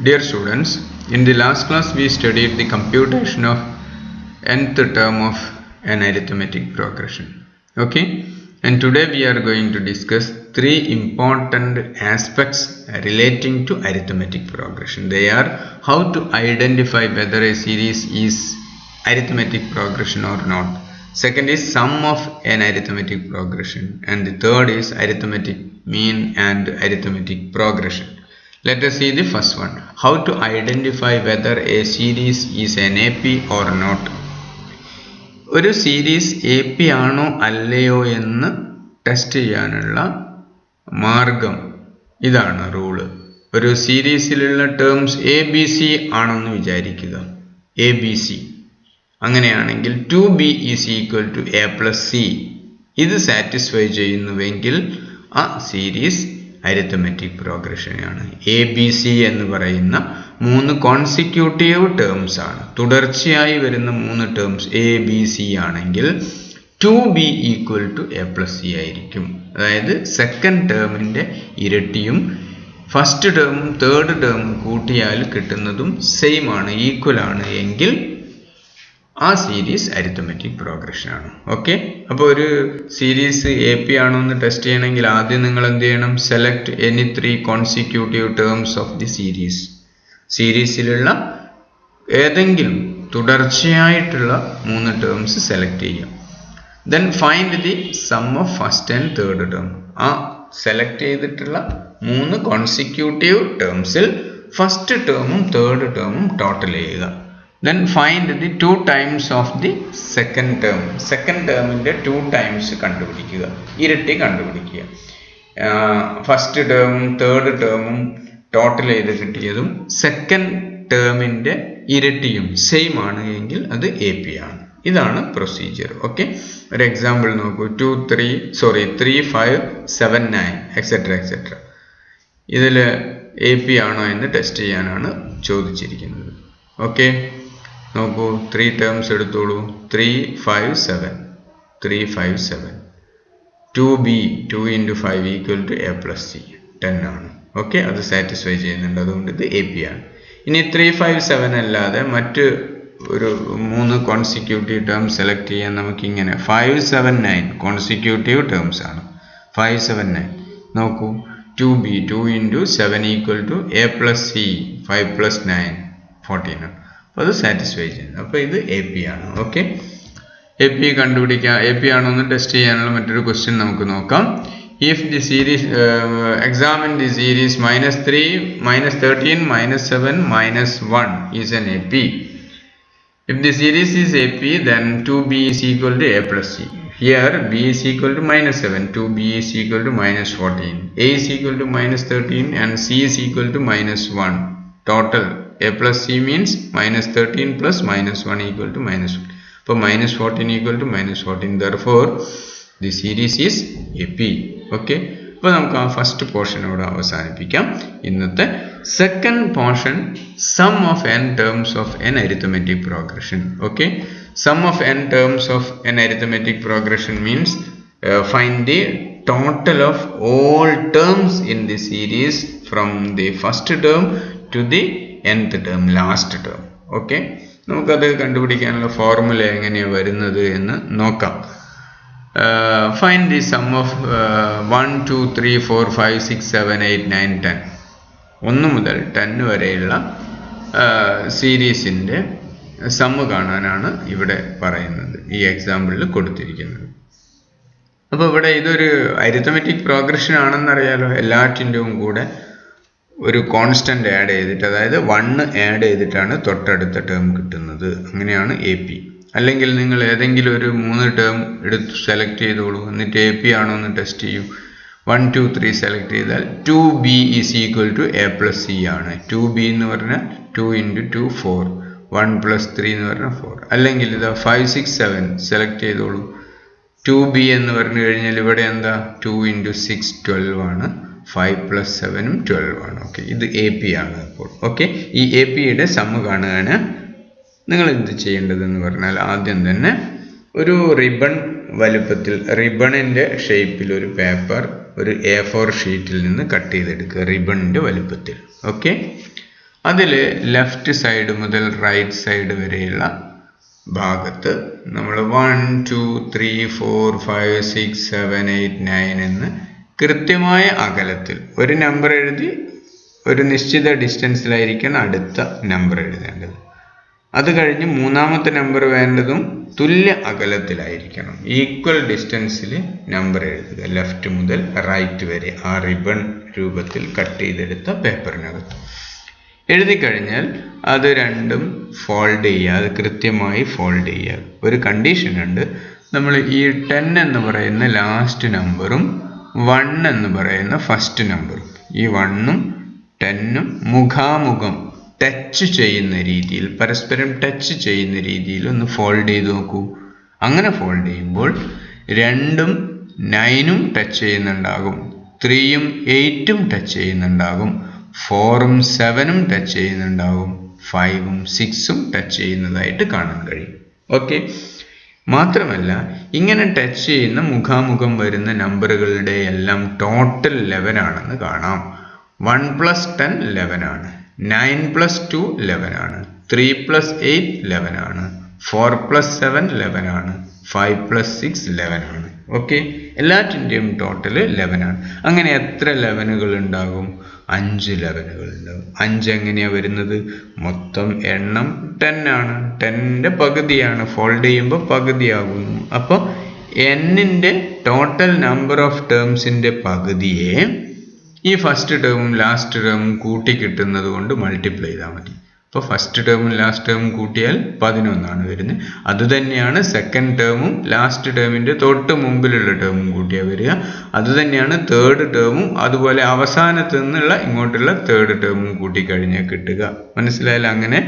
Dear students, in the last class we studied the computation of nth term of an arithmetic progression. Okay, and today we are going to discuss three important aspects relating to arithmetic progression. They are how to identify whether a series is arithmetic progression or not. Second is sum of an arithmetic progression, and the third is arithmetic mean and arithmetic progression. Let us see the first one. How to identify whether a series is an AP or not. ഒരു series AP ആണോ അല്ലയോ എന്ന് test ചെയ്യാനുള്ള മാർഗം ഇതാണ് rule. ഒരു സീരീസിലുള്ള terms ABC ആണെന്ന് വിചാരിക്കുക. ABC അങ്ങനെയാണെങ്കിൽ 2B is equal to A plus C ഇത് സാറ്റിസ്ഫൈ ചെയ്യുന്നുവെങ്കിൽ ആ സീരീസ് അരിത്തമെറ്റിക് പ്രോഗ്രഷനാണ്. ABC എന്ന് പറയുന്ന മൂന്ന് കോൺസിക്യൂട്ടീവ് ടേംസ് ആണ്. തുടർച്ചയായി വരുന്ന മൂന്ന് ടേംസ് ABC ആണെങ്കിൽ 2B equal to A plus C ആയിരിക്കും. അതായത് സെക്കൻഡ് ടേമിൻ്റെ ഇരട്ടിയും ഫസ്റ്റ് ടേമും തേർഡ് ടേമും കൂട്ടിയാൽ കിട്ടുന്നതും സെയിം ആണ്, ഈക്വൽ ആണ് എങ്കിൽ ആ സീരീസ് അരിത്തമെറ്റിക് പ്രോഗ്രഷൻ ആണ്. ഓക്കെ, അപ്പോൾ ഒരു സീരീസ് AP ആണോ എന്ന് ടെസ്റ്റ് ചെയ്യണമെങ്കിൽ ആദ്യം നിങ്ങൾ എന്ത് ചെയ്യണം? Select any 3 consecutive terms of the series. സീരീസിലുള്ള ഏതെങ്കിലും തുടർച്ചയായിട്ടുള്ള 3 ടേംസ് സെലക്ട് ചെയ്യാം. Then find the sum of first and third term. ആ സെലക്ട് ചെയ്തിട്ടുള്ള 3 കോൺസിക്യൂട്ടീവ് ടേംസിൽ ഫസ്റ്റ് ടേമും തേർഡ് ടേമും ടോട്ടൽ ചെയ്യുക. Then find the 2 times of the second term. Second termന്റെ 2 times കണ്ടുപിടിക്കുക, ഇരട്ടി കണ്ടുപിടിക്കുക. ഫസ്റ്റ് ടേമും തേർഡ് ടേമും ടോട്ടൽ ചെയ്ത് കിട്ടിയതും സെക്കൻഡ് ടേമിൻ്റെ ഇരട്ടിയും സെയിം ആണ് എങ്കിൽ അത് AP ആണ്. ഇതാണ് പ്രൊസീജിയർ. ഓക്കെ, ഒരു എക്സാമ്പിൾ നോക്കൂ. 3, 5, 7, 9 എക്സെട്ര എക്സെട്ര. ഇതിൽ AP ആണോ എന്ന് ടെസ്റ്റ് ചെയ്യാനാണ് ചോദിച്ചിരിക്കുന്നത്. ഓക്കെ, നോക്കൂ, 3 ടേംസ് എടുത്തോളൂ. 3, 5, 7. 3, 5, 7. 2B 2 into 5 equal to A plus C 10 ആണ്. ഓക്കെ, അത് സാറ്റിസ്ഫൈ ചെയ്യുന്നുണ്ട്, അതുകൊണ്ട് ഇത് AP ആണ്. ഇനി 3, 5, 7 അല്ലാതെ മറ്റ് ഒരു 3 കോൺസിക്യൂട്ടീവ് ടേംസ് സെലക്ട് ചെയ്യാൻ നമുക്കിങ്ങനെ 5, 7, 9 കോൺസിക്യൂട്ടീവ് ടേംസ് ആണ്. 5, 7, 9 നോക്കൂ. 2B 2 into 7 equal to A plus C 5 plus 9 14 ആണ്. അപ്പോൾ അത് സാറ്റിസ്ഫൈ ചെയ്യുന്നത്. അപ്പോൾ ഇത് AP ആണ്. ഓക്കെ, AP കണ്ടുപിടിക്കാം. AP ആണോ എന്ന് ടെസ്റ്റ് ചെയ്യാനുള്ള മറ്റൊരു ക്വസ്റ്റ്യൻ നമുക്ക് നോക്കാം. If the series examine the series -3, -13, -7, -1 is N AP. If the series is AP then 2B is equal to A plus C. Here B is equal to -7, 2B is equal to -14, A is equal to -13 and C is equal to -1. Total A plus C means -13 plus -1 equal to -1. So -14 equal to -14. Therefore, the series is AP. Okay. അപ്പോൾ നമുക്ക് ആ first പോർഷനോട് അവസാനിപ്പിക്കാം. ഇന്നത്തെ second portion sum of n terms of n arithmetic progression. Okay, sum of n terms of n arithmetic progression means find the total of all terms in the series from the first term to the nth term, last term. Okay, നമുക്കത് കണ്ടുപിടിക്കാനുള്ള formula എങ്ങനെയാണ് വരുന്നത് എന്ന് നോക്കാം. Find the sum of 1, 2, 3, 4, 5, 6, 7, 8, 9, 10. 1 മുതൽ 10 വരെയുള്ള സീരീസിൻ്റെ sum കാണാനാണ് ഇവിടെ പറയുന്നത്, ഈ എക്സാമ്പിളിൽ കൊടുത്തിരിക്കുന്നത്. അപ്പോൾ ഇവിടെ ഇതൊരു അരിത്തമെറ്റിക് പ്രോഗ്രഷൻ ആണെന്നറിയാലോ. എല്ലാറ്റിൻ്റെയും കൂടെ ഒരു കോൺസ്റ്റന്റ് ആഡ് ചെയ്തിട്ട്, അതായത് 1 ആഡ് ചെയ്തിട്ടാണ് തൊട്ടടുത്ത ടേം കിട്ടുന്നത്. അങ്ങനെയാണ് AP. അല്ലെങ്കിൽ നിങ്ങൾ ഏതെങ്കിലും ഒരു 3 ടേം എടുത്ത് സെലക്ട് ചെയ്തോളൂ, എന്നിട്ട് AP ആണോ എന്ന് ടെസ്റ്റ് ചെയ്യൂ. 1, 2, 3 സെലക്ട് ചെയ്താൽ 2B is equal to A plus C ആണ്. 2B എന്ന് പറഞ്ഞാൽ 2 into 2 4, 1 plus 3 എന്ന് പറഞ്ഞാൽ 4. അല്ലെങ്കിൽ ഇതാ 5, 6, 7 സെലക്ട് ചെയ്തോളൂ. 2B എന്ന് പറഞ്ഞു കഴിഞ്ഞാൽ ഇവിടെ എന്താ 2 into 6 12 ആണ്. 5 plus 7 12 ആണ്. ഓക്കെ, ഇത് AP ആണ്. അപ്പോൾ ഓക്കെ, ഈ APയുടെ സമ്മ് കാണുകയാണ്. നിങ്ങൾ എന്ത് ചെയ്യേണ്ടതെന്ന് പറഞ്ഞാൽ ആദ്യം തന്നെ ഒരു റിബൺ വലുപ്പത്തിൽ, റിബണിൻ്റെ ഷേപ്പിൽ ഒരു പേപ്പർ ഒരു A4 ഷീറ്റിൽ നിന്ന് കട്ട് ചെയ്തെടുക്കുക, റിബണിൻ്റെ വലുപ്പത്തിൽ. ഓക്കെ, അതിൽ ലെഫ്റ്റ് സൈഡ് മുതൽ റൈറ്റ് സൈഡ് വരെയുള്ള ഭാഗത്ത് നമ്മൾ 1 2 3 4 5 6 7 8 9 എന്ന് കൃത്യമായ അകലത്തിൽ ഒരു നമ്പർ എഴുതി ഒരു നിശ്ചിത ഡിസ്റ്റൻസിലായിരിക്കണം അടുത്ത നമ്പർ എഴുതേണ്ടത്. അത് കഴിഞ്ഞ് മൂന്നാമത്തെ നമ്പർ വേണ്ടതും തുല്യ അകലത്തിലായിരിക്കണം. ഈക്വൽ ഡിസ്റ്റൻസിൽ നമ്പർ എഴുതുക ലെഫ്റ്റ് മുതൽ റൈറ്റ് വരെ ആ റിബൺ രൂപത്തിൽ കട്ട് ചെയ്തെടുത്ത പേപ്പറിനകത്ത് എഴുതി കഴിഞ്ഞാൽ അത് രണ്ടും ഫോൾഡ് ചെയ്യുക. അത് കൃത്യമായി ഫോൾഡ് ചെയ്യുക. ഒരു കണ്ടീഷൻ ഉണ്ട്. നമ്മൾ ഈ 10 എന്ന് പറയുന്ന ലാസ്റ്റ് നമ്പറും 1 എന്ന് പറയുന്ന ഫസ്റ്റ് നമ്പറും ഈ 1ഉം 10ഉം മുഖാമുഖം ടച്ച് ചെയ്യുന്ന രീതിയിൽ പരസ്പരം ടച്ച് ചെയ്യുന്ന രീതിയിൽ ഒന്ന് ഫോൾഡ് ചെയ്ത് നോക്കൂ. അങ്ങനെ ഫോൾഡ് ചെയ്യുമ്പോൾ 2ഉം 9ഉം ടച്ച് ചെയ്യുന്നുണ്ടാകും, 3ഉം 8ഉം ടച്ച് ചെയ്യുന്നുണ്ടാകും, 4ഉം 7ഉം ടച്ച് ചെയ്യുന്നുണ്ടാകും, 5ഉം 6ഉം ടച്ച് ചെയ്യുന്നതായിട്ട് കാണാൻ കഴിയും. ഓക്കെ. മാത്രമല്ല ഇങ്ങനെ ടച്ച് ചെയ്യുന്ന മുഖാമുഖം വരുന്ന നമ്പറുകളുടെ എല്ലാം ടോട്ടൽ 11 ആണെന്ന് കാണാം. 1 + 10 11 ആണ്, 9 + 2 11 ആണ്, 3 + 8 11 ആണ്, 4 + 7 11 ആണ്, 5 + 6 11 ആണ്. ഓക്കെ. എല്ലാറ്റിൻ്റെയും ടോട്ടൽ 11 ആണ്. അങ്ങനെ എത്ര 11കൾ ഉണ്ടാകും? 5 11കൾ ഉണ്ടാകും. 5 എങ്ങനെയാണ് വരുന്നത്? മൊത്തം എണ്ണം 10 ആണ്. 10ൻ്റെ പകുതിയാണ്. ഫോൾഡ് ചെയ്യുമ്പോൾ പകുതിയാകുന്നു. അപ്പോൾ n-ൻ്റെ ടോട്ടൽ നമ്പർ ഓഫ് ടേംസിൻ്റെ പകുതിയെ ഈ ഫസ്റ്റ് ടേമും ലാസ്റ്റ് ടേമും കൂട്ടി കിട്ടുന്നത് കൊണ്ട് മൾട്ടിപ്ലൈ ചെയ്താൽ മതി. അപ്പോൾ ഫസ്റ്റ് ടേമും ലാസ്റ്റ് ടേമും കൂട്ടിയാൽ 11 ആണ് വരുന്നത്. അതുതന്നെയാണ് സെക്കൻഡ് ടേമും ലാസ്റ്റ് ടേമിൻ്റെ തൊട്ട് മുമ്പിലുള്ള ടേമും കൂട്ടിയാൽ വരിക. അതുതന്നെയാണ് തേർഡ് ടേമും അതുപോലെ അവസാനത്ത് നിന്നുള്ള ഇങ്ങോട്ടുള്ള തേർഡ് ടേമും കൂട്ടിക്കഴിഞ്ഞാൽ കിട്ടുക. മനസ്സിലായാലും അങ്ങനെ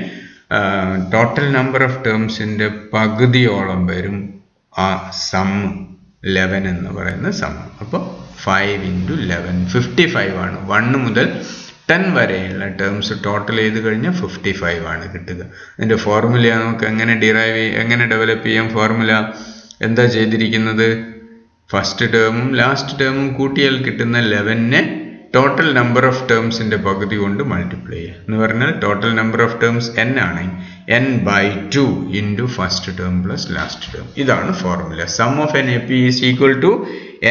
ടോട്ടൽ നമ്പർ ഓഫ് ടേംസിൻ്റെ പകുതിയോളം വരും ആ സം 11 എന്ന് പറയുന്ന സം. അപ്പോൾ 5 × 11 55 ആണ്. 1 മുതൽ 10 വരെയുള്ള ടേംസ് ടോട്ടൽ ചെയ്ത് കഴിഞ്ഞാൽ 55 ആണ് കിട്ടുക. അതിൻ്റെ ഫോർമുല നമുക്ക് എങ്ങനെ ഡെവലപ്പ് ചെയ്യാം? ഫോർമുല എന്താ ചെയ്തിരിക്കുന്നത്? ഫസ്റ്റ് ടേമും ലാസ്റ്റ് ടേമും കൂട്ടിയാൽ കിട്ടുന്ന 11നെ ടോട്ടൽ നമ്പർ ഓഫ് ടേംസിൻ്റെ പകുതി കൊണ്ട് മൾട്ടിപ്ലൈ ചെയ്യുക എന്ന് പറഞ്ഞാൽ total number of terms n ആണ്. n/2 × first term plus last term. ഇതാണ് formula. Sum of NAP is equal to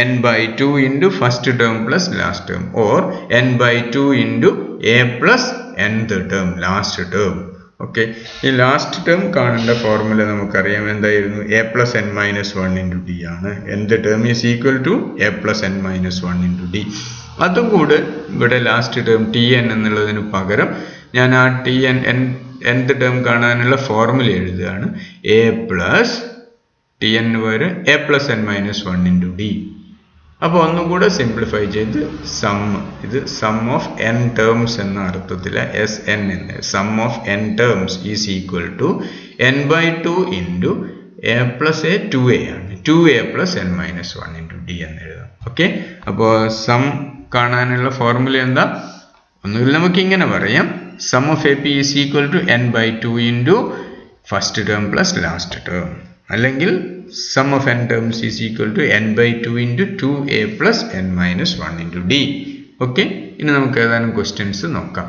n/2 × first term plus last term or n/2 × a plus nth term last term. Okay. ഈ last term കാണേണ്ട formula നമുക്കറിയാം. എന്തായിരുന്നു? a + n - 1 × d ആണ്. nth term is equal to a + n - 1 × d. അതും കൂടെ ഇവിടെ last term tn എന്നുള്ളതിന് പകരം ഞാൻ ആ nth ടേം കാണാനുള്ള ഫോർമുല എഴുതുകയാണ്. a + tn പകരം a + n - 1 × d. അപ്പോൾ ഒന്നും കൂടെ സിംപ്ലിഫൈ ചെയ്ത് ഇത് സം ഓഫ് n ടേംസ് എന്ന അർത്ഥത്തിലെ SN എന്ന് sum of n terms is equal to n/2 × a + a 2a ആണ്. 2a + n - 1 × d എന്ന് എഴുതാം. ഓക്കെ. അപ്പോൾ സം കാണാനുള്ള ഫോർമുല എന്താ? ഒന്നുമില്ല, നമുക്ക് ഇങ്ങനെ പറയാം. Sum of AP is equal to n/2 × first term plus last term, അല്ലെങ്കിൽ sum of n terms is equal to n/2 × 2a + n - 1 × d. Okay. ഇനി നമുക്ക് ഏതാനും ക്വസ്റ്റ്യൻസ് നോക്കാം.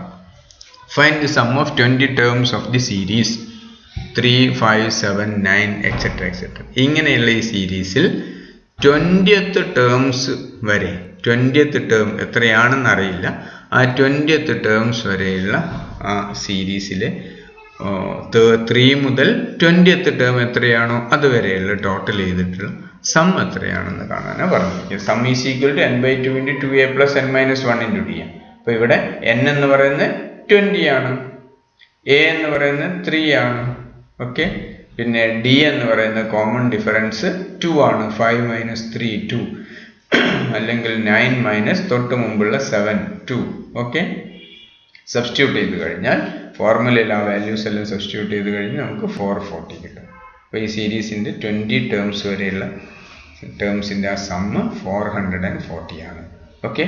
Find the sum of 20 terms of the series 3 5 7 9 etc etc. ഇങ്ങനെയുള്ള ഈ സീരീസിൽ 20th terms വരെ 20th term എത്രയാണെന്ന് അറിയില്ല. ആ 20th ടേംസ് വരെയുള്ള ആ സീരീസിലെ 3 മുതൽ 20th ടേം എത്രയാണോ അതുവരെയുള്ള ടോട്ടൽ ചെയ്തിട്ടുള്ള സം എത്രയാണെന്ന് കാണാനാണ് പറഞ്ഞിരിക്കുന്നത്. Sum is equal to n/2 × 2a + n - 1 × d. അപ്പോൾ ഇവിടെ n എന്ന് പറയുന്നത് 20 ആണ്, a എന്ന് പറയുന്നത് 3 ആണ്. ഓക്കെ. പിന്നെ d എന്ന് പറയുന്ന കോമൺ ഡിഫറൻസ് 2 ആണ്. 5 - 3 2, അല്ലെങ്കിൽ 9 - തൊട്ട് മുമ്പുള്ള 7 2. ഓക്കെ. സബ്സ്റ്റിറ്റ്യൂട്ട് ചെയ്ത് കഴിഞ്ഞാൽ ഫോർമുലയിൽ ആ വാല്യൂസ് എല്ലാം സബ്സ്റ്റിറ്റ്യൂട്ട് ചെയ്ത് കഴിഞ്ഞാൽ നമുക്ക് 440 കിട്ടും. അപ്പോൾ ഈ സീരീസിൻ്റെ 20 ടേംസ് വരെയുള്ള ടേംസിൻ്റെ ആ സമ്മ് 440 ആണ്. Okay.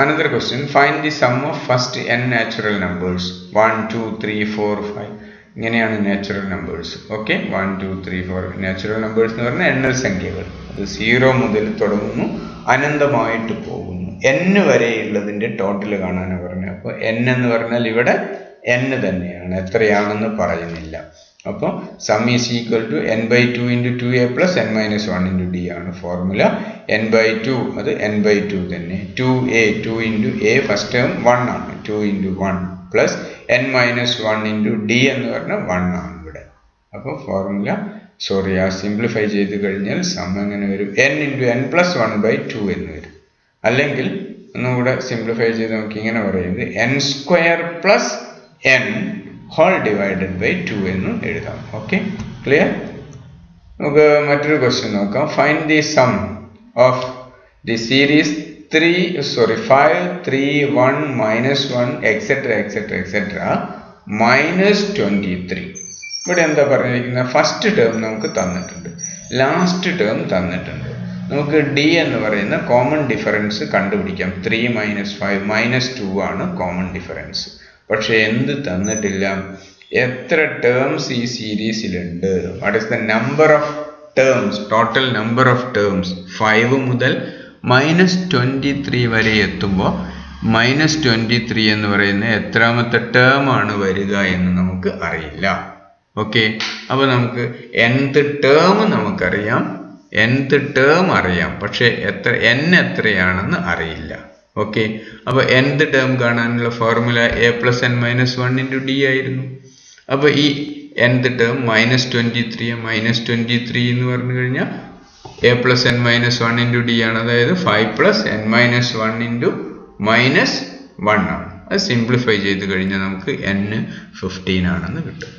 Another question. Find the sum of first n natural numbers 1 2 3 4 5. ഇങ്ങനെയാണ് natural numbers. Okay. 1 2 3 4 natural numbers എന്ന് പറഞ്ഞാൽ എണ്ണൽ സംഖ്യകൾ. അത് 0 മുതൽ തുടങ്ങുന്നു, അനന്തമായിട്ട് പോകുന്നു. n വരെയുള്ളതിൻ്റെ ടോട്ടൽ കാണാനാണ് പറഞ്ഞത്. അപ്പോൾ n എന്ന് പറഞ്ഞാൽ ഇവിടെ n തന്നെയാണ്, എത്രയാണെന്ന് പറയുന്നില്ല. അപ്പോൾ sum is equal to n/2 × 2a plus n - 1 × d ആണ് ഫോർമുല. n/2 അത് n/2 തന്നെ. 2a 2 × a ഫസ്റ്റ് ടേം 1 ആണ്, 2 × 1 പ്ലസ് n - 1 × d എന്ന് പറഞ്ഞാൽ 1 ആണ് ഇവിടെ. അപ്പോൾ ഫോർമുല ആ സിംപ്ലിഫൈ ചെയ്ത് കഴിഞ്ഞാൽ സം എങ്ങനെ വരും? n × n + 1/2 എന്ന് വരും. അല്ലെങ്കിൽ ഒന്നുകൂടെ സിംപ്ലിഫൈ ചെയ്ത് നമുക്ക് ഇങ്ങനെ പറയുന്നത് n² + n whole divided by 2 എന്ന് എഴുതാം. Okay, clear? നമുക്ക് മറ്റൊരു ക്വസ്റ്റ്യൻ നോക്കാം. Find the sum of the series 5 3 1 -1 etc. -23. ഇവിടെ എന്താ പറഞ്ഞിരിക്കുന്നത്? ഫസ്റ്റ് ടേം നമുക്ക് തന്നിട്ടുണ്ട്, ലാസ്റ്റ് ടേം തന്നിട്ടുണ്ട്. നമുക്ക് d എന്ന് പറയുന്ന കോമൺ ഡിഫറൻസ് കണ്ടുപിടിക്കാം. 3 - 5 -2 ആണ് കോമൺ ഡിഫറൻസ്. പക്ഷെ എന്ത് തന്നിട്ടില്ല? എത്ര ടേംസ് ഈ സീരീസിലുണ്ട്? What is the number of terms, total number of terms. 5 മുതൽ -23 വരെ എത്തുമ്പോൾ -23 എന്ന് പറയുന്ന എത്രാമത്തെ ടേം ആണ് വരിക എന്ന് നമുക്ക് അറിയില്ല. ഓക്കെ, അപ്പോൾ നമുക്ക് nth ടേം നമുക്കറിയാം, nth ടേം അറിയാം, പക്ഷെ n എത്രയാണെന്ന് അറിയില്ല. ഓക്കെ, അപ്പോൾ nth ടേം കാണാനുള്ള ഫോർമുല a + n - 1 × d ആയിരുന്നു. അപ്പോൾ ഈ nth ടേം -23 എന്ന് പറഞ്ഞു കഴിഞ്ഞാൽ a + n - 1 × d ആണ്. അതായത് 5 + n - 1 × -1 ആണ്. അത് സിംപ്ലിഫൈ ചെയ്ത് കഴിഞ്ഞാൽ നമുക്ക് n 15 ആണെന്ന് കിട്ടും.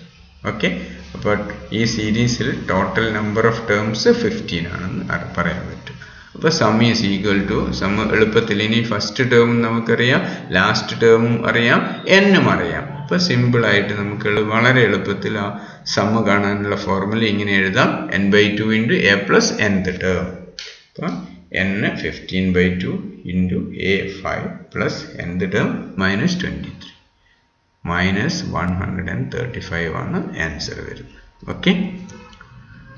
ഓക്കെ, അപ്പോൾ ഈ സീരീസിൽ ടോട്ടൽ നമ്പർ ഓഫ് ടേംസ് 15 ആണെന്ന് പറയാൻ പറ്റും. അപ്പോൾ sum is equal to sum എളുപ്പത്തിൽ ഇനി ഫസ്റ്റ് ടേമും നമുക്കറിയാം, ലാസ്റ്റ് ടേമും അറിയാം, എന്നും അറിയാം. അപ്പോൾ സിമ്പിളായിട്ട് നമുക്ക് വളരെ എളുപ്പത്തിൽ ആ സം കാണാനുള്ള ഫോർമുല ഇങ്ങനെ എഴുതാം. n/2 × a + nth term. അപ്പോൾ n 15/2 × a 5 plus nth term -23 -135 ആണ് ആൻസർ വരുന്നത്. ഓക്കെ,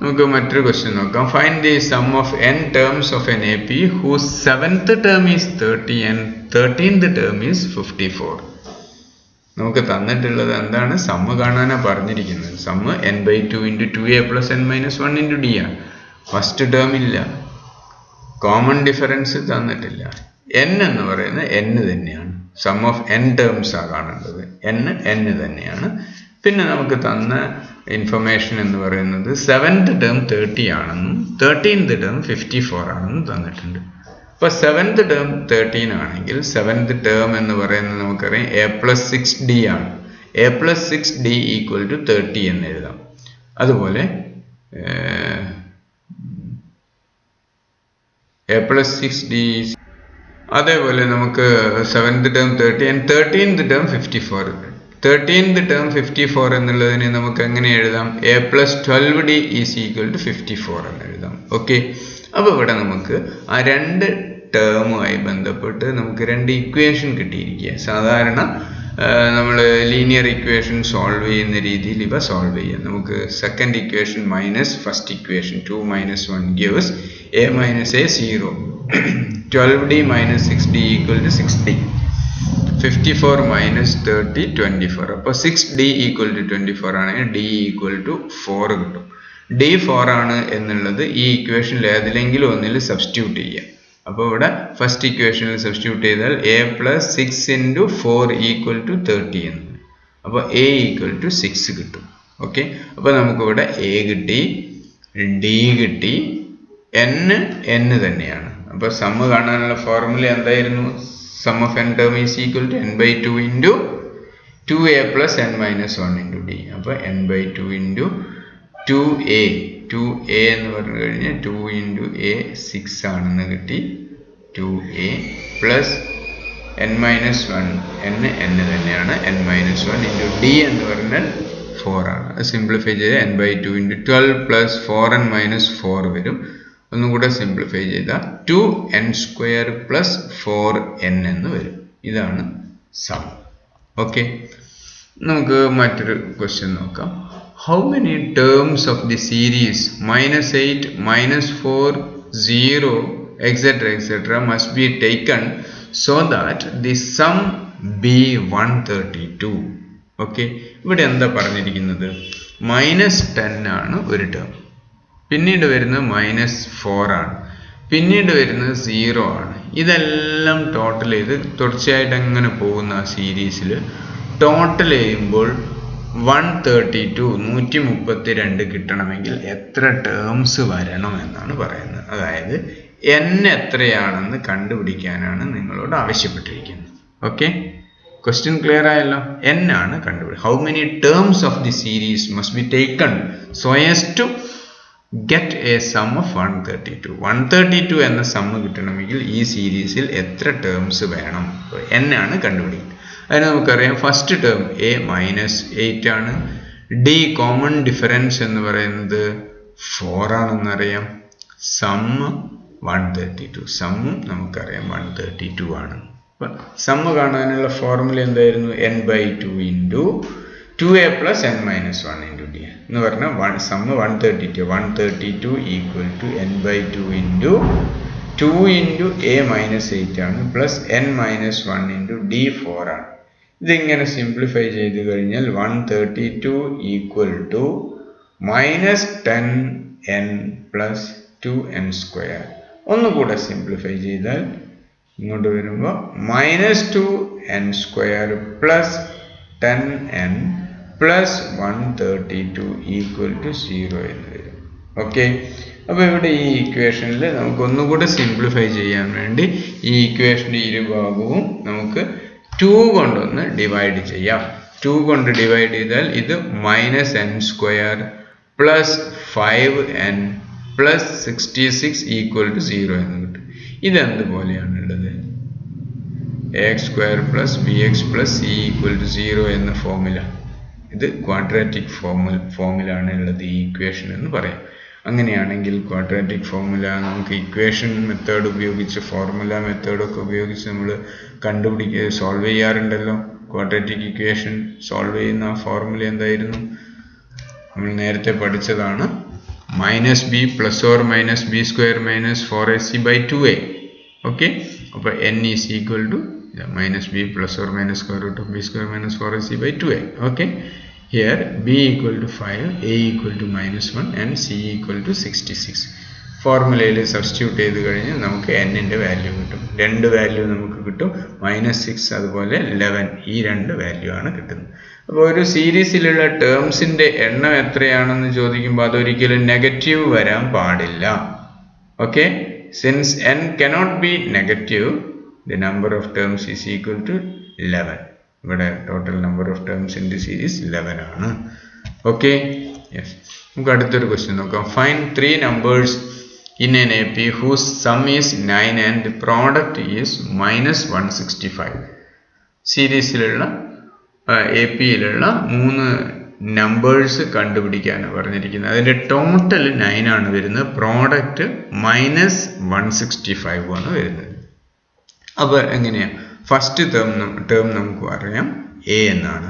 നമുക്ക് മറ്റൊരു ക്വസ്റ്റ്യൻ നോക്കാം. Find the sum of n terms of an AP whose 7th term is 30 and 13th term is 54. നമുക്ക് തന്നിട്ടുള്ളത് എന്താണ്? സമ്മ് കാണാനാണ് പറഞ്ഞിരിക്കുന്നത്. Sum n/2 × 2a + n - 1 × d ആണ്. ഫസ്റ്റ് ടേം ഇല്ല, കോമൺ ഡിഫറൻസ് തന്നിട്ടില്ല. n എന്ന് പറയുന്നത് n തന്നെയാണ്. സം ഓഫ് n ടേംസ് ആണ് കാണേണ്ടത്. n തന്നെയാണ്. പിന്നെ നമുക്ക് തന്ന ഇൻഫർമേഷൻ എന്ന് പറയുന്നത് 7th ടേം 30 ആണെന്നും 13th ടേം 54 ആണെന്നും തന്നിട്ടുണ്ട്. അപ്പോൾ 7th ടേം 13 ആണെങ്കിൽ 7th ടേം എന്ന് പറയുന്നത് നമുക്കറിയാം a + 6d ആണ്. a + 6d = 30 എന്ന് എഴുതാം. അതുപോലെ a + 6d, അതേപോലെ നമുക്ക് 7th term 30 and 13th term 54. 13th term 54 എന്നുള്ളതിനെ നമുക്ക് എങ്ങനെ എഴുതാം? a + 12d = 54 എന്ന് എഴുതാം. ഓക്കെ, അപ്പോൾ ഇവിടെ നമുക്ക് ആ രണ്ട് ടേമുമായി ബന്ധപ്പെട്ട് നമുക്ക് രണ്ട് ഇക്വേഷൻ കിട്ടിയിരിക്കുക. സാധാരണ നമ്മൾ ലീനിയർ ഇക്വേഷൻ സോൾവ് ചെയ്യുന്ന രീതിയിൽ ഇവ സോൾവ് ചെയ്യാം. നമുക്ക് second equation minus first equation 2 - 1 gives a - a 0. 12d - 6d = 6d. 54 - 30 24. അപ്പോൾ 6d = 24 ആണെങ്കിൽ d = 4 കിട്ടും. d 4 ആണ് എന്നുള്ളത് ഈ ഇക്വേഷനിൽ ഏതിലെങ്കിലും ഒന്നിൽ സബ്സ്റ്റിറ്റ്യൂട്ട് ചെയ്യാം. അപ്പോൾ ഇവിടെ ഫസ്റ്റ് ഇക്വേഷനിൽ സബ്സ്റ്റിറ്റ്യൂട്ട് ചെയ്താൽ a + 6 × 4 = 30 എന്ന്. അപ്പോൾ a = 6 കിട്ടും. ഓക്കെ, അപ്പോൾ നമുക്കിവിടെ a കിട്ടി, d കിട്ടി, n തന്നെയാണ്. അപ്പോൾ സമ്മ് കാണാനുള്ള ഫോർമുല എന്തായിരുന്നു? Sum of n term is equal to n/2 × 2a + n - 1 × d. അപ്പോൾ n/2 × 2a എന്ന് പറഞ്ഞു കഴിഞ്ഞാൽ 2 × a 6 ആണെന്ന് കിട്ടി. 2a + n - 1 n തന്നെയാണ്. n - 1 × d എന്ന് പറഞ്ഞാൽ 4 ആണ്. അത് സിംപ്ലിഫൈ ചെയ്ത് n/2 × 12 + 4n - 4 വരും. ഒന്നും കൂടെ സിംപ്ലിഫൈ ചെയ്താൽ 2n² + 4n എന്ന് വരും. ഇതാണ് സം. ഓക്കെ, നമുക്ക് മറ്റൊരു ക്വസ്റ്റ്യൻ നോക്കാം. How many terms of the series -8, -4, 0, etc. must be taken so that the sum be 132. Okay, ഇവിടെ എന്താ പറഞ്ഞിരിക്കുന്നത്? -10 ആണ് ഒരു ടേം, പിന്നീട് വരുന്നത് -4 ആണ്, പിന്നീട് വരുന്നത് 0 ആണ്. ഇതെല്ലാം ടോട്ടൽ ചെയ്ത് തുടർച്ചയായിട്ട് അങ്ങനെ പോകുന്ന സീരീസിൽ ടോട്ടൽ ചെയ്യുമ്പോൾ 132 കിട്ടണമെങ്കിൽ എത്ര ടേംസ് വരണം എന്നാണ് പറയുന്നത്. അതായത് n എത്രയാണെന്ന് കണ്ടുപിടിക്കാനാണ് നിങ്ങളോട് ആവശ്യപ്പെട്ടിരിക്കുന്നത്. ഓക്കെ, ക്വസ്റ്റ്യൻ ക്ലിയർ ആയല്ലോ? n ആണ് കണ്ടുപിടിക്കുക. How many terms of the series must be taken so as to get a sum of 132 എന്ന സമ്മ് കിട്ടണമെങ്കിൽ ഈ സീരീസിൽ എത്ര ടേംസ് വേണം? n ആണ് കണ്ടുപിടിക്കുന്നത്. അതിന് നമുക്കറിയാം ഫസ്റ്റ് ടേം a -8 ആണ്, d കോമൺ ഡിഫറൻസ് എന്ന് പറയുന്നത് 4 ആണെന്നറിയാം, സമ്മ് 132, സമ്മും നമുക്കറിയാം 132 ആണ്. അപ്പം സമ്മ് കാണാനുള്ള ഫോർമുല എന്തായിരുന്നു? n/2 into 2a + n-1 into d എന്ന് പറഞ്ഞാൽ sum 132 equal to n/2 into 2 into a -8 ആണ് പ്ലസ് n-1 ഇൻറ്റു d 4 ആണ്. ഇതിങ്ങനെ സിംപ്ലിഫൈ ചെയ്ത് കഴിഞ്ഞാൽ 132 ഈക്വൽ ടു -10n + 2n². ഒന്നുകൂടെ സിംപ്ലിഫൈ ചെയ്താൽ ഇങ്ങോട്ട് വരുമ്പോൾ -2n² plus 10n plus 132 equal to 0 എന്ന് വരും. ഓക്കെ, അപ്പോൾ ഇവിടെ ഈ ഇക്വേഷനിൽ നമുക്ക് ഒന്നുകൂടെ സിംപ്ലിഫൈ ചെയ്യാൻ വേണ്ടി ഈ ഇക്വേഷൻ്റെ ഇരുഭാഗവും നമുക്ക് 2 കൊണ്ടൊന്ന് ഡിവൈഡ് ചെയ്യാം. 2 കൊണ്ട് ഡിവൈഡ് ചെയ്താൽ ഇത് -n² plus 5n plus 66 equal to 0 എന്ന് കിട്ടും. ഇതെന്തുപോലെയാണുള്ളത്? ax² plus bx plus c equal to 0 എന്ന ഫോർമുല. ഇത് ക്വാഡ്രാറ്റിക് ഫോർമുലാണ് ഉള്ളത് ഈ ഇക്വേഷൻ എന്ന് പറയാം. അങ്ങനെയാണെങ്കിൽ ക്വാഡ്രാറ്റിക് ഫോർമുല നമുക്ക് ഇക്വേഷൻ മെത്തേഡ് ഉപയോഗിച്ച്, ഫോർമുല മെത്തേഡൊക്കെ ഉപയോഗിച്ച് നമ്മൾ സോൾവ് ചെയ്യാറുണ്ടല്ലോ. ക്വാഡ്രാറ്റിക് ഇക്വേഷൻ സോൾവ് ചെയ്യുന്ന ആ ഫോർമുല എന്തായിരുന്നു? നമ്മൾ നേരത്തെ പഠിച്ചതാണ്. -b ± b² - 4ac/2a. ഓക്കെ, അപ്പോൾ n is equal to -b ± √b² - 4ac/2a. Okay, here b equal to 5, a equal to -1 and c equal to 66. ഫോർമുലയിൽ സബ്സ്റ്റിറ്റ്യൂട്ട് ചെയ്ത് കഴിഞ്ഞാൽ നമുക്ക് n-ൻ്റെ വാല്യൂ കിട്ടും. രണ്ട് വാല്യൂ നമുക്ക് കിട്ടും, -6 അതുപോലെ 11. ഈ രണ്ട് വാല്യൂ ആണ് കിട്ടുന്നത്. അപ്പോൾ ഒരു സീരീസിലുള്ള ടേംസിൻ്റെ എണ്ണം എത്രയാണെന്ന് ചോദിക്കുമ്പോൾ അതൊരിക്കലും നെഗറ്റീവ് വരാൻ പാടില്ല. Okay, since n cannot be negative, the number of terms is equal to 11. ഇവിടെ total number of terms in the series 11 ആണ്. Okay, yes. നമുക്ക് അടുത്തൊരു ക്വസ്റ്റ്യൻ നോക്കാം. Find 3 numbers in an AP whose sum is 9 and the product is -165. സീരീസിലുള്ള APയിലുള്ള 3 numbers കണ്ടുപിടിക്കാനാണ് പറഞ്ഞിരിക്കുന്നത്. അതിൻ്റെ total 9 ആണ് വരുന്നത്, product -165 ആണ് വരുന്നത്. അപ്പോൾ എങ്ങനെയാണ്? ഫസ്റ്റ് ടേം നമുക്ക് അറിയാം a എന്നാണ്.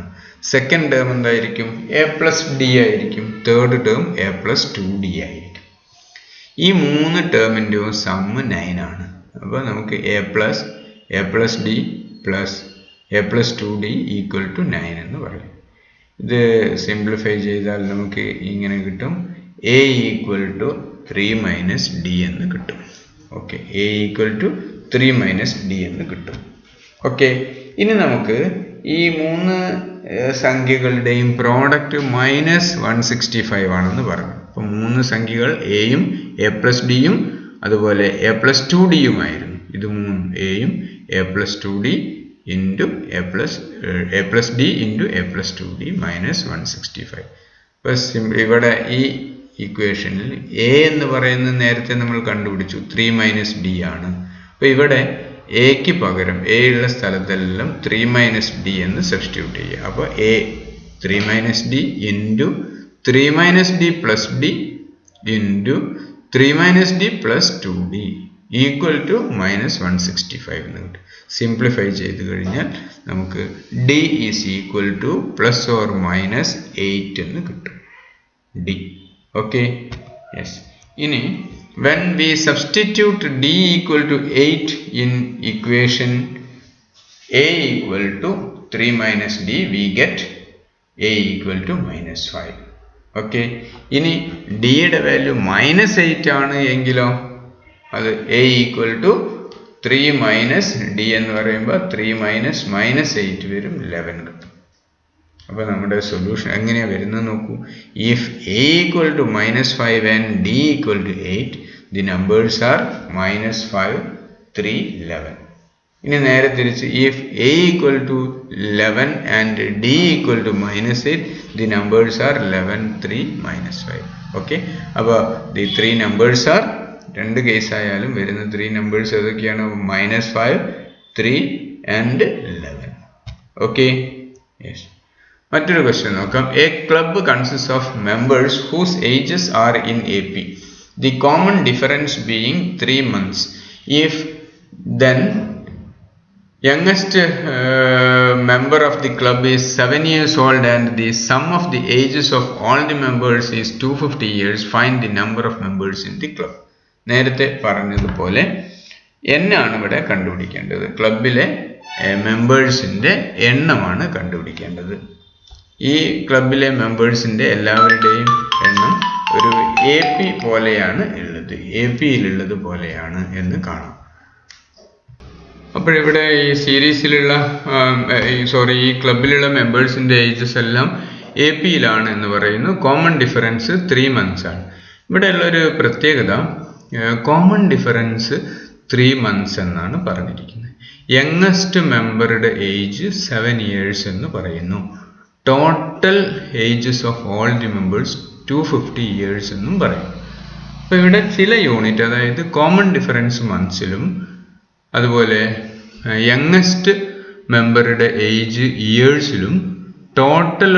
സെക്കൻഡ് ടേം എന്തായിരിക്കും? a+d ആയിരിക്കും. തേർഡ് ടേം a+2d ആയിരിക്കും. ഈ 3 ടേമിൻ്റെയും സമ്മ് 9 ആണ്. അപ്പോൾ നമുക്ക് a+d plus a+2d equal to 9 എന്ന് പറയും. ഇത് സിംപ്ലിഫൈ ചെയ്താൽ നമുക്ക് ഇങ്ങനെ കിട്ടും, a ഈക്വൽ ടു 3 - d എന്ന് കിട്ടും. Okay, a equal to 3 - d എന്ന് കിട്ടും. ഓക്കെ, ഇനി നമുക്ക് ഈ 3 സംഖ്യകളുടെയും പ്രോഡക്റ്റ് -165 ആണെന്ന് പറഞ്ഞു. അപ്പോൾ 3 സംഖ്യകൾ എയും a+dയും അതുപോലെ a+2dയുമായിരുന്നു. ഇത് 3 എയും a+2d into a+d into a+2d -165. അപ്പോൾ ഇവിടെ ഈ ഇക്വേഷനിൽ a എന്ന് പറയുന്നത് നേരത്തെ നമ്മൾ കണ്ടുപിടിച്ചു, 3 - d ആണ്. അപ്പോൾ ഇവിടെ എക്ക് പകരം a ഉള്ള സ്ഥലത്തെല്ലാം 3 - d എന്ന് സബ്സ്റ്റിറ്റ്യൂട്ട് ചെയ്യുക. അപ്പോൾ a 3 - d into 3 - d plus d into 3 - d plus 2d equal to -165 എന്ന് കിട്ടും. സിംപ്ലിഫൈ ചെയ്ത് കഴിഞ്ഞാൽ നമുക്ക് d is equal to +or -8 എന്ന് കിട്ടും. d. Okay, yes. ഇനി when we substitute d equal to 8 in equation a equal to 3 minus d, we get a equal to minus 5. Okay, ഇനി d യുടെ വാല്യൂ -8 ആണ് എങ്കിലോ അത് a equal to 3 minus d എന്ന് പറയുമ്പോൾ 3 minus -8 വരും, 11 കിട്ടും. അപ്പോൾ നമ്മുടെ സൊല്യൂഷൻ എങ്ങനെയാണ് വരുന്നത് നോക്കൂ. if a equal to -5 and d equal to 8, the numbers are -5, 3, 11. ഇനി നേരെ തിരിച്ച് if a equal to 11 and d equal to -8, the numbers are 11, 3, -5. okay, അപ്പോൾ the three numbers are, രണ്ട് കേസ് ആയാലും വരുന്ന 3 numbers ഏതൊക്കെയാണ്? -5, 3 and 11. okay, yes. മറ്റൊരു question നോക്കാം. A club consist of members whose ages are in AP, the common difference being 3 months. if then youngest member of the club is 7 years old and the sum of the ages of all the members is 250 years, find the number of members in the club. നേരത്തെ പറഞ്ഞതുപോലെ എന്നാണ് ഇവിടെ കണ്ടുപിടിക്കേണ്ടത്. ക്ലബിലെ മെമ്പേഴ്സിൻ്റെ എണ്ണമാണ് കണ്ടുപിടിക്കേണ്ടത്. ഈ ക്ലബിലെ മെമ്പേഴ്സിൻ്റെ എല്ലാവരുടെയും എണ്ണം ഒരു AP പോലെയാണ് ഉള്ളത്, APയിലുള്ളത് പോലെയാണ് എന്ന് കാണാം. അപ്പോഴിവിടെ ഈ സീരീസിലുള്ള ഈ ക്ലബിലുള്ള മെമ്പേഴ്സിൻ്റെ ഏജസ് എല്ലാം APയിലാണ് എന്ന് പറയുന്നു. കോമൺ ഡിഫറൻസ് 3 months ആണ്. ഇവിടെയുള്ളൊരു പ്രത്യേകത, കോമൺ ഡിഫറൻസ് 3 months എന്നാണ് പറഞ്ഞിരിക്കുന്നത്. യങ്ങസ്റ്റ് മെമ്പറുടെ ഏജ് 7 years എന്ന് പറയുന്നു. Total ages of all the members 250 years എന്നും പറയും. അപ്പോൾ ഇവിടെ ചില യൂണിറ്റ്, അതായത് കോമൺ ഡിഫറൻസ് മന്ത്സിലും അതുപോലെ യങ്ങസ്റ്റ് മെമ്പറുടെ ഏജ് ഇയേഴ്സിലും total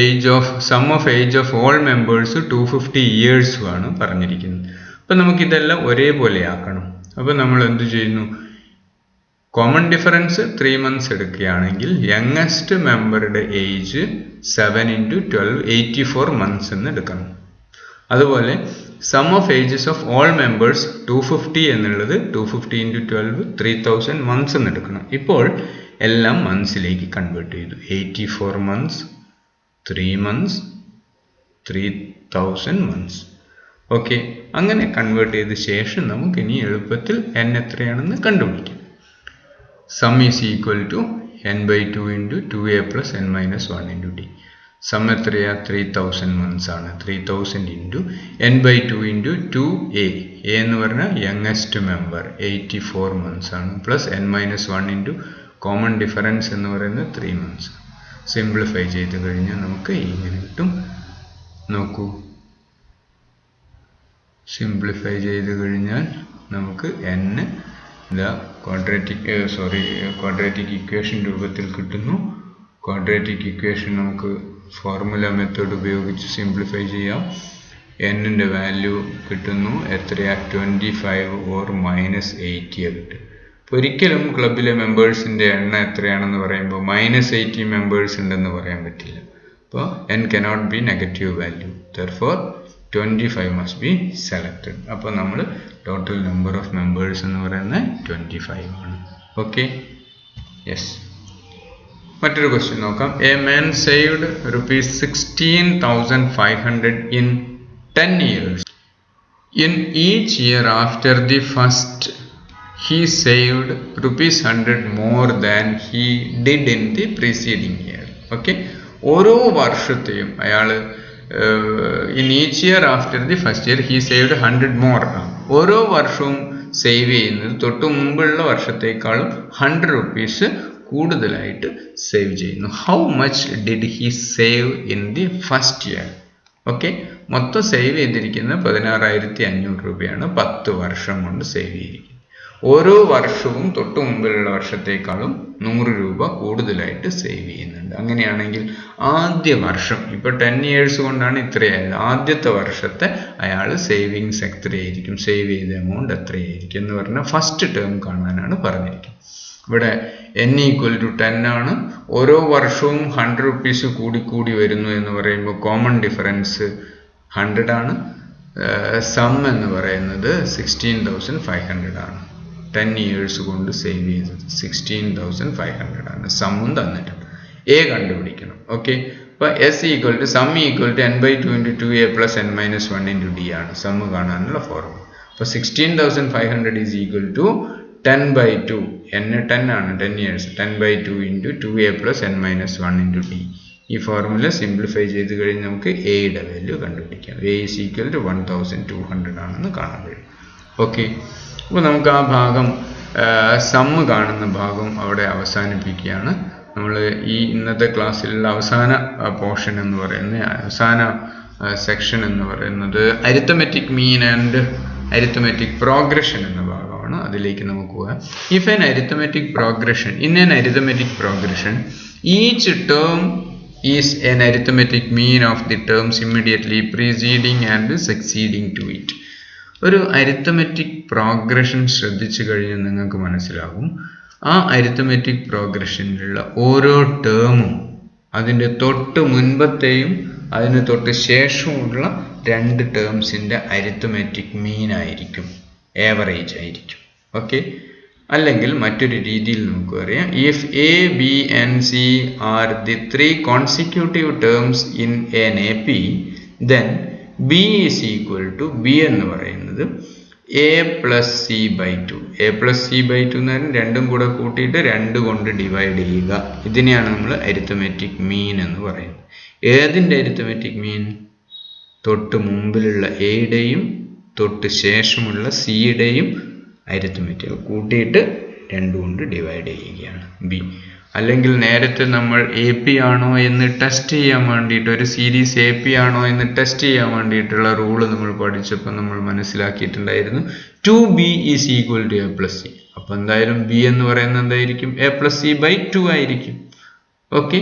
age of sum of age of all members 250 years ആണ് പറഞ്ഞിരിക്കുന്നത്. അപ്പം നമുക്കിതെല്ലാം ഒരേപോലെ ആക്കണം. അപ്പോൾ നമ്മൾ എന്ത് ചെയ്യുന്നു? കോമൺ ഡിഫറൻസ് 3 months എടുക്കുകയാണെങ്കിൽ യങ്ങസ്റ്റ് മെമ്പറുടെ ഏജ് 7 × 12, 84 months എന്ന് എടുക്കണം. അതുപോലെ sum of ages of all members 250 എന്നുള്ളത് 250 × 12, 3000 months എന്ന് എടുക്കണം. ഇപ്പോൾ എല്ലാം മന്ത്സിലേക്ക് കൺവേർട്ട് ചെയ്തു. 84 months, 3 months, 3000 months. ഓക്കെ, അങ്ങനെ കൺവേർട്ട് ചെയ്ത ശേഷം നമുക്കിനി എളുപ്പത്തിൽ n എത്രയാണെന്ന് കണ്ടുപിടിക്കാം. Sum is equal to n/2 × 2a + n - 1 × d. സം എത്രയാ? 3000 months ആണ്. 3000 × n/2 × 2a. a എന്ന് പറഞ്ഞാൽ യങ്ങസ്റ്റ് മെമ്പർ 84 months ആണ്, പ്ലസ് n - 1 × കോമൺ ഡിഫറൻസ് എന്ന് പറയുന്നത് 3 months. സിംപ്ലിഫൈ ചെയ്ത് കഴിഞ്ഞാൽ നമുക്ക് ഇങ്ങനെ കിട്ടും. നോക്കൂ, സിംപ്ലിഫൈ ചെയ്ത് കഴിഞ്ഞാൽ നമുക്ക് n ക്വാഡ്രാറ്റിക് ഇക്വേഷൻ രൂപത്തിൽ കിട്ടുന്നു. ക്വാഡ്രാറ്റിക് ഇക്വേഷൻ നമുക്ക് ഫോർമുല മെത്തേഡ് ഉപയോഗിച്ച് സിംപ്ലിഫൈ ചെയ്യാം. n-ൻ്റെ വാല്യൂ കിട്ടുന്നു എത്രയാ? 25 or -80 കിട്ടും. ഒരിക്കലും ക്ലബിലെ മെമ്പേഴ്സിൻ്റെ എണ്ണം എത്രയാണെന്ന് പറയുമ്പോൾ -80 മെമ്പേഴ്സ് ഉണ്ടെന്ന് പറയാൻ പറ്റില്ല. അപ്പോൾ n cannot be negative value. Therefore 25 must be selected. അപ്പോൾ നമ്മൾ ടോട്ടൽ നമ്പർ ഓഫ് മെമ്പേഴ്സ് എന്ന് പറയുന്നത് 25 ആണ്. Okay, yes. മറ്റൊരു ക്വസ്റ്റ്യൻ നോക്കാം. A man saved ₹16,500 in 10 years. In each year after the first, he saved ₹100 more than he did in the preceding year. Okay, ഓരോ വർഷത്തെയും അയാൾ in each year after the first year he saved 100 more. ഓരോ വർഷവും save ചെയ്യുന്നത് തൊട്ട് മുമ്പുള്ള വർഷത്തേക്കാളും ₹100 കൂടുതലായിട്ട് save ചെയ്യുന്നു. How much did he save in the first year? Okay, മൊത്തം സേവ് ചെയ്തിരിക്കുന്നത് ₹16,500 10 വർഷം കൊണ്ട് സേവ് ചെയ്തിരിക്കുന്നത്. ഓരോ വർഷവും തൊട്ട് മുമ്പിലുള്ള വർഷത്തേക്കാളും ₹100 കൂടുതലായിട്ട് സേവ് ചെയ്യുന്നുണ്ട്. അങ്ങനെയാണെങ്കിൽ ആദ്യ വർഷം, ഇപ്പോൾ 10 years കൊണ്ടാണ് ഇത്രയായത്, ആദ്യത്തെ വർഷത്തെ അയാൾ സേവിങ്സ് എത്രയായിരിക്കും, സേവ് ചെയ്ത എമൗണ്ട് എത്രയായിരിക്കും എന്ന് പറഞ്ഞാൽ ഫസ്റ്റ് ടേം കാണാനാണ് പറഞ്ഞിരിക്കുന്നത്. ഇവിടെ n = 10 ആണ്. ഓരോ വർഷവും ₹100 കൂടി വരുന്നു എന്ന് പറയുമ്പോൾ കോമൺ ഡിഫറൻസ് 100 ആണ്. സം എന്ന് പറയുന്നത് 16,500 ആണ്. 10 years കൊണ്ട് സേവ് ചെയ്തത് 16,500 ആണ്. സമ്മും തന്നിട്ടുണ്ട്. എ കണ്ടുപിടിക്കണം. ഓക്കെ, അപ്പോൾ S equal to sum equal to n/2 × 2a + n-1 × d ആണ് സമ്മ് കാണാനുള്ള ഫോർമുല. അപ്പോൾ 16,500 ഈസ് ഈക്വൽ ടു 10/2, n 10 ആണ്, 10 years, 10/2 × 2a + n-1 × d. ഈ ഫോർമുല സിംപ്ലിഫൈ ചെയ്ത് കഴിഞ്ഞ് നമുക്ക് എയുടെ വാല്യൂ കണ്ടുപിടിക്കാം. എ ഈസ് ഈക്വൽ ടു 1,200 ആണെന്ന് കാണാൻ കഴിയും. ഓക്കെ, അപ്പോൾ നമുക്ക് ആ ഭാഗം സമ്മ് കാണുന്ന ഭാഗം അവിടെ അവസാനിപ്പിക്കുകയാണ്. നമ്മൾ ഈ ഇന്നത്തെ ക്ലാസ്സിലുള്ള അവസാന പോർഷൻ എന്ന് പറയുന്നത്, അവസാന സെക്ഷൻ എന്ന് പറയുന്നത് arithmetic mean and arithmetic progression എന്ന ഭാഗമാണ്. അതിലേക്ക് നമുക്ക് പോകാം. If an arithmetic progression, in an arithmetic progression, each term is an arithmetic mean of the terms immediately preceding and succeeding to it. ഒരു അരിത്തമെറ്റിക് പ്രോഗ്രഷൻ ശ്രദ്ധിച്ചു കഴിഞ്ഞാൽ നിങ്ങൾക്ക് മനസ്സിലാകും, ആ അരിത്തമെറ്റിക് പ്രോഗ്രഷനിലുള്ള ഓരോ ടേമും അതിൻ്റെ തൊട്ട് മുൻപത്തെയും അതിന് തൊട്ട് ശേഷമുള്ള രണ്ട് ടേംസിൻ്റെ അരിത്തമെറ്റിക് മീൻ ആയിരിക്കും, ഏവറേജ് ആയിരിക്കും. ഓക്കെ, അല്ലെങ്കിൽ മറ്റൊരു രീതിയിൽ നമുക്ക് പറയാം, if a b and c are the 3 consecutive terms in an A P, then b is equal to, b എന്ന് പറയുന്നത് a + c/2. a + c/2 എന്ന് പറഞ്ഞാൽ രണ്ടും കൂടെ കൂട്ടിയിട്ട് 2 കൊണ്ട് ഡിവൈഡ് ചെയ്യുക. ഇതിനെയാണ് നമ്മൾ അരിത്തമെറ്റിക് മീൻ എന്ന് പറയുന്നത്. ഏതിൻ്റെ അരിത്തമെറ്റിക് മീൻ? തൊട്ട് മുമ്പിലുള്ള എയുടെയും തൊട്ട് ശേഷമുള്ള സിയുടെയും അരിത്തമെറ്റിക് കൂട്ടിയിട്ട് 2 കൊണ്ട് ഡിവൈഡ് ചെയ്യുകയാണ് ബി. അല്ലെങ്കിൽ നേരത്തെ നമ്മൾ എ പി ആണോ എന്ന് ടെസ്റ്റ് ചെയ്യാൻ വേണ്ടിയിട്ട്, ഒരു സീരീസ് എ പി ആണോ എന്ന് ടെസ്റ്റ് ചെയ്യാൻ വേണ്ടിയിട്ടുള്ള റൂള് നമ്മൾ പഠിച്ചപ്പോൾ നമ്മൾ മനസ്സിലാക്കിയിട്ടുണ്ടായിരുന്നു, 2b is equal to a + c. അപ്പോൾ എന്തായാലും ബി എന്ന് പറയുന്നത് എന്തായിരിക്കും? a + c/2 ആയിരിക്കും. ഓക്കെ,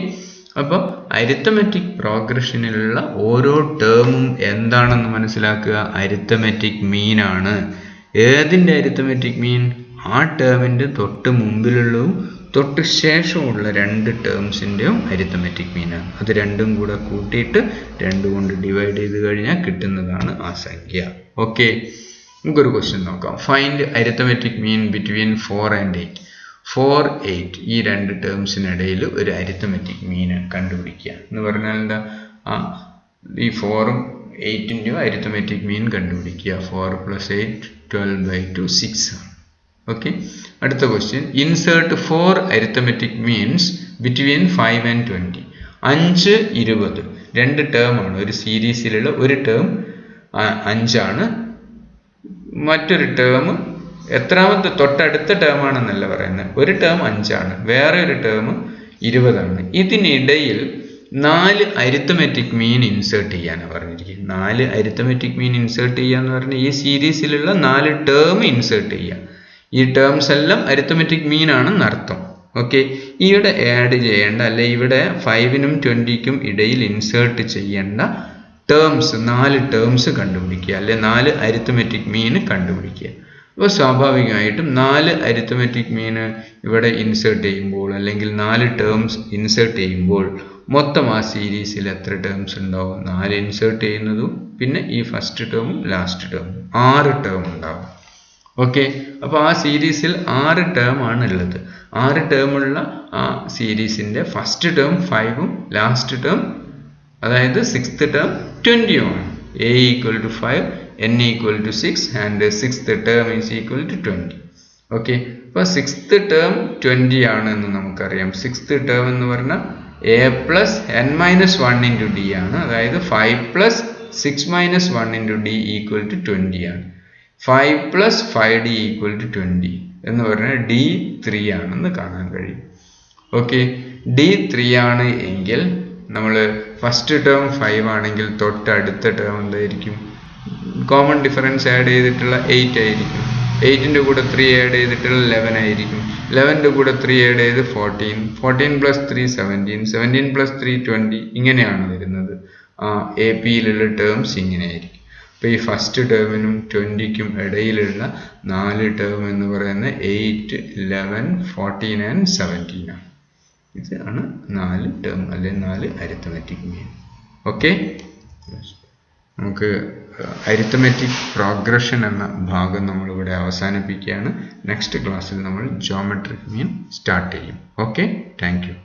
അപ്പോൾ അരിത്തമെറ്റിക് പ്രോഗ്രഷനിലുള്ള ഓരോ ടേമും എന്താണെന്ന് മനസ്സിലാക്കുക, അരിത്തമെറ്റിക് മീൻ ആണ്. ഏതിൻ്റെ അരിത്തമെറ്റിക് മീൻ? ആ ടേമിൻ്റെ തൊട്ട് മുമ്പിലുള്ളതും തൊട്ട് ശേഷമുള്ള രണ്ട് ടേംസിൻ്റെയും അരിത്തമെറ്റിക് മീനാണ്. അത് രണ്ടും കൂടെ കൂട്ടിയിട്ട് 2 കൊണ്ട് ഡിവൈഡ് ചെയ്ത് കഴിഞ്ഞാൽ കിട്ടുന്നതാണ് ആ സംഖ്യ. ഓക്കെ, നമുക്കൊരു ക്വസ്റ്റ്യൻ നോക്കാം. Find arithmetic mean between 4 and 8. 4, 8 ഈ രണ്ട് ടേംസിനിടയിൽ ഒരു അരിത്തമെറ്റിക് മീൻ കണ്ടുപിടിക്കുക എന്ന് പറഞ്ഞാൽ എന്താ? ഈ 4ഉം 8ൻ്റെയും അരിത്തമെറ്റിക് മീൻ കണ്ടുപിടിക്കുക. 4 + 8 12/2 6 ആണ്. ഓക്കെ, അടുത്ത question, insert 4 arithmetic means between 5 and 20. 5, 20 രണ്ട് ടേമാണ്. ഒരു സീരീസിലുള്ള ഒരു ടേം 5 ആണ്, മറ്റൊരു ടേം എത്രാമത്തെ തൊട്ടടുത്ത ടേം ആണെന്നല്ല പറയുന്നത്, ഒരു ടേം 5 ആണ്, വേറെ ഒരു ടേം 20 ആണ്. ഇതിനിടയിൽ 4 അരിത്തമെറ്റിക് മീൻ ഇൻസേർട്ട് ചെയ്യാനാണ് പറഞ്ഞിരിക്കുന്നത്. 4 അരിത്തമെറ്റിക് മീൻ ഇൻസേർട്ട് ചെയ്യാന്ന് പറഞ്ഞാൽ ഈ സീരീസിലുള്ള 4 ടേം ഇൻസേർട്ട് ചെയ്യുക. ഈ ടേംസ് എല്ലാം അരിത്തമെറ്റിക് മീൻ ആണെന്ന് അർത്ഥം. ഓക്കെ, ഇവിടെ ആഡ് ചെയ്യേണ്ട, അല്ലെ ഇവിടെ 5നും 20ക്കും ഇടയിൽ ഇൻസേർട്ട് ചെയ്യേണ്ട ടേംസ്, 4 ടേംസ് കണ്ടുപിടിക്കുക, അല്ലെ 4 അരിത്തമെറ്റിക് മീൻ കണ്ടുപിടിക്കുക. അപ്പോൾ സ്വാഭാവികമായിട്ടും 4 അരിത്തമെറ്റിക് മീൻ ഇവിടെ ഇൻസേർട്ട് ചെയ്യുമ്പോൾ, അല്ലെങ്കിൽ 4 ടേംസ് ഇൻസേർട്ട് ചെയ്യുമ്പോൾ മൊത്തം ആ സീരീസിൽ എത്ര ടേംസ് ഉണ്ടാവും? 4 ഇൻസേർട്ട് ചെയ്യുന്നതും പിന്നെ ഈ ഫസ്റ്റ് ടേമും ലാസ്റ്റ് ടേമും 6 ടേം ഉണ്ടാവും. ഓക്കെ, അപ്പോൾ ആ സീരീസിൽ 6 ടേം ആണ് ഉള്ളത്. 6 ടേമുള്ള ആ സീരീസിൻ്റെ ഫസ്റ്റ് ടേം 5ഉം ലാസ്റ്റ് ടേം, അതായത് 6th ടേം 20യുമാണ്. a = 5, n = 6 and 6th term is equal to 20. Okay, അപ്പോൾ 6th ടേം 20 ആണെന്ന് നമുക്കറിയാം. 6th ടേം എന്ന് പറഞ്ഞാൽ a + n-1 × d ആണ്, അതായത് 5 + 6 - 1 × d = 20 ആണ്. 5 + 5d = 20 എന്ന് പറഞ്ഞാൽ d3 ആണെന്ന് കാണാൻ കഴിയും. ഓക്കെ, d3 ആണ് എങ്കിൽ നമ്മൾ ഫസ്റ്റ് ടേം 5 ആണെങ്കിൽ തൊട്ടടുത്ത ടേം എന്തായിരിക്കും? കോമൺ ഡിഫറൻസ് ആഡ് ചെയ്തിട്ടുള്ള 8 ആയിരിക്കും. 8ൻ്റെ കൂടെ 3 ആഡ് ചെയ്തിട്ടുള്ള 11 ആയിരിക്കും. 11ൻ്റെ കൂടെ 3 ആഡ് ചെയ്ത് 14, 14 + 3 17, 17 + 3 20. ഇങ്ങനെയാണ് വരുന്നത്. എ പിയിലുള്ള ടേംസ് ഇങ്ങനെയായിരിക്കും. അപ്പോൾ ഈ ഫസ്റ്റ് ടേമിനും 20ക്കും ഇടയിലുള്ള 4 ടേം എന്ന് പറയുന്നത് 8, 11, 14 and 17 ആണ്. ഇതാണ് 4 ടേം, അല്ലെങ്കിൽ 4 അരിത്തമെറ്റിക് മീൻ. ഓക്കെ, നമുക്ക് അരിത്തമെറ്റിക് പ്രോഗ്രഷൻ എന്ന ഭാഗം നമ്മളിവിടെ അവസാനിപ്പിക്കുകയാണ്. നെക്സ്റ്റ് ക്ലാസ്സിൽ നമ്മൾ ജോമെട്രിക് മീൻ സ്റ്റാർട്ട് ചെയ്യും. Okay, thank you.